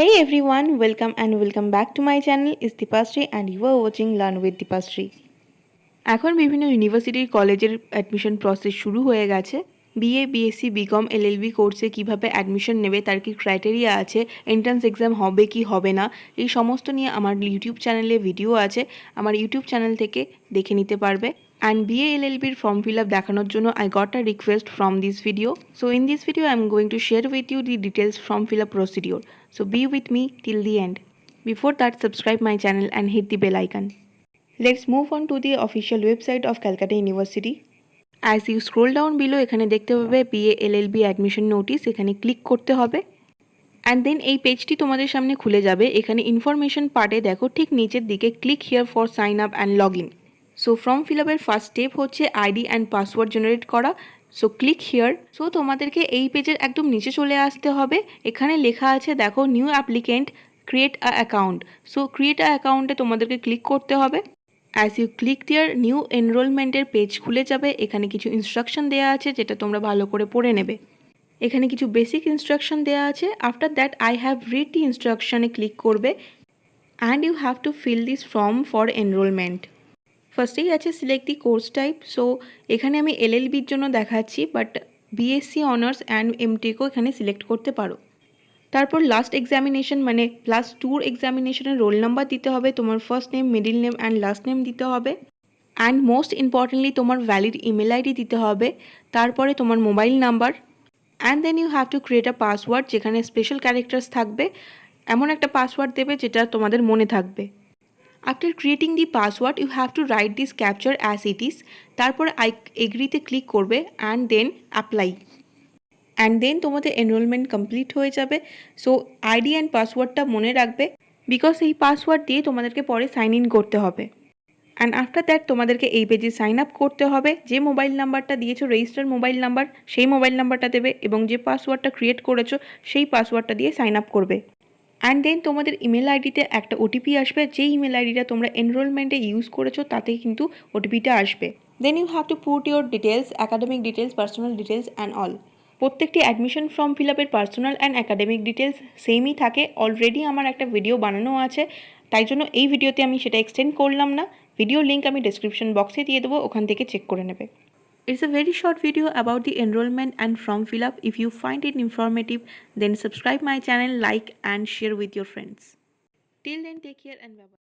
Hey everyone, welcome back to my channel is Dipasree and you are watching Learn with Dipasree. এখন বিভিন্ন ইউনিভার্সিটির কলেজের admission process শুরু হয়ে গেছে। বিএ, বিএসসি, বিকম, এলএলবি কোর্সে কিভাবে অ্যাডমিশন নেবে, তার কি ক্রাইটেরিয়া আছে, এন্ট্রান্স এক্সাম হবে কি হবে না, এই সমস্ত নিয়ে আমার ইউটিউব চ্যানেলে ভিডিও আছে, আমার ইউটিউব চ্যানেল থেকে দেখে নিতে পারবে। And BA LLBর form fill up দেখানোর জন্য I got a request from this video. So in this video I am going to share with you the details form fill up procedure. So be with me till the end. Before that, subscribe my channel and hit the bell icon. Let's move on to the official website of Calcutta University. As you scroll down below এখানে দেখতে পাবে BA LLB admission notice, এখানে click করতে হবে। And then এই পেজটি তোমাদের সামনে খুলে যাবে। এখানে ইনফরমেশন পার্টে দেখো ঠিক নিচের দিকে click here for sign up and log in. So form fill আপের ফার্স্ট স্টেপ হচ্ছে আইডি অ্যান্ড পাসওয়ার্ড জেনারেট করা। So click here. সো তোমাদেরকে এই পেজের একদম নিচে চলে আসতে হবে। এখানে লেখা আছে দেখো new applicant create a account. So create a অ্যাকাউন্টে তোমাদেরকে ক্লিক করতে হবে। As you click there new এনরোলমেন্টের পেজ খুলে যাবে। এখানে কিছু ইনস্ট্রাকশন দেওয়া আছে যেটা তোমরা ভালো করে পড়ে নেবে। এখানে কিছু বেসিক ইনস্ট্রাকশন দেওয়া আছে। After that I have read the ইনস্ট্রাকশনে ক্লিক করবে and you have to fill this form for enrolment. ফার্স্টেই আছে select the course type. So এখানে আমি এলএলবির জন্য দেখাচ্ছি, বাট বিএসসি অনার্স অ্যান্ড এমটেকও এখানে সিলেক্ট করতে পারো। তারপর লাস্ট এক্সামিনেশন মানে +2 এক্সামিনেশনের রোল নাম্বার দিতে হবে, তোমার first name, middle name and last name দিতে হবে, অ্যান্ড মোস্ট ইম্পর্টেন্টলি তোমার ভ্যালিড ইমেল আইডি দিতে হবে, তারপরে তোমার mobile number, and then you have to create a password যেখানে স্পেশাল ক্যারেক্টার্স থাকবে। এমন একটা পাসওয়ার্ড দেবে যেটা তোমাদের মনে থাকবে। After creating the password you have to write this captcha as it is. তারপরে এগ্রিতে ক্লিক করবে and then apply. And then তোমাদের এনরোলমেন্ট কমপ্লিট হয়ে যাবে। সো আইডি অ্যান্ড পাসওয়ার্ডটা মনে রাখবে, বিকজ এই পাসওয়ার্ড দিয়ে তোমাদেরকে পরে সাইন ইন করতে হবে। অ্যান্ড আফটার দ্যাট তোমাদেরকে এই পেজে সাইন আপ করতে হবে। যে মোবাইল নাম্বারটা দিয়েছো রেজিস্টার মোবাইল নাম্বার, সেই মোবাইল নাম্বারটা দেবে এবং যে পাসওয়ার্ডটা ক্রিয়েট করেছো সেই পাসওয়ার্ডটা দিয়ে সাইন আপ করবে। অ্যান্ড দেন তোমাদের ইমেল আইডিতে একটা ওটিপি আসবে। যেই ইমেল আইডিটা তোমরা এনরোলমেন্টে ইউজ করেছো তাতে কিন্তু ওটিপিটা আসবে। Then you have to put your details, academic details, personal details and all. প্রত্যেকটি অ্যাডমিশন ফর্ম ফিল আপের পার্সোনাল অ্যান্ড অ্যাকাডেমিক ডিটেলস সেমই থাকে। অলরেডি আমার একটা ভিডিও বানানো আছে, তাই জন্য এই ভিডিওতে আমি সেটা এক্সটেন্ড করলাম না। ভিডিও লিঙ্ক আমি ডেসক্রিপশন বক্সে দিয়ে দেবো, ওখান থেকে চেক করে নেবে। It's a very short video about the enrollment and form fill up. If you find it informative, then subscribe my channel, like and share with your friends. Till then, take care and bye bye.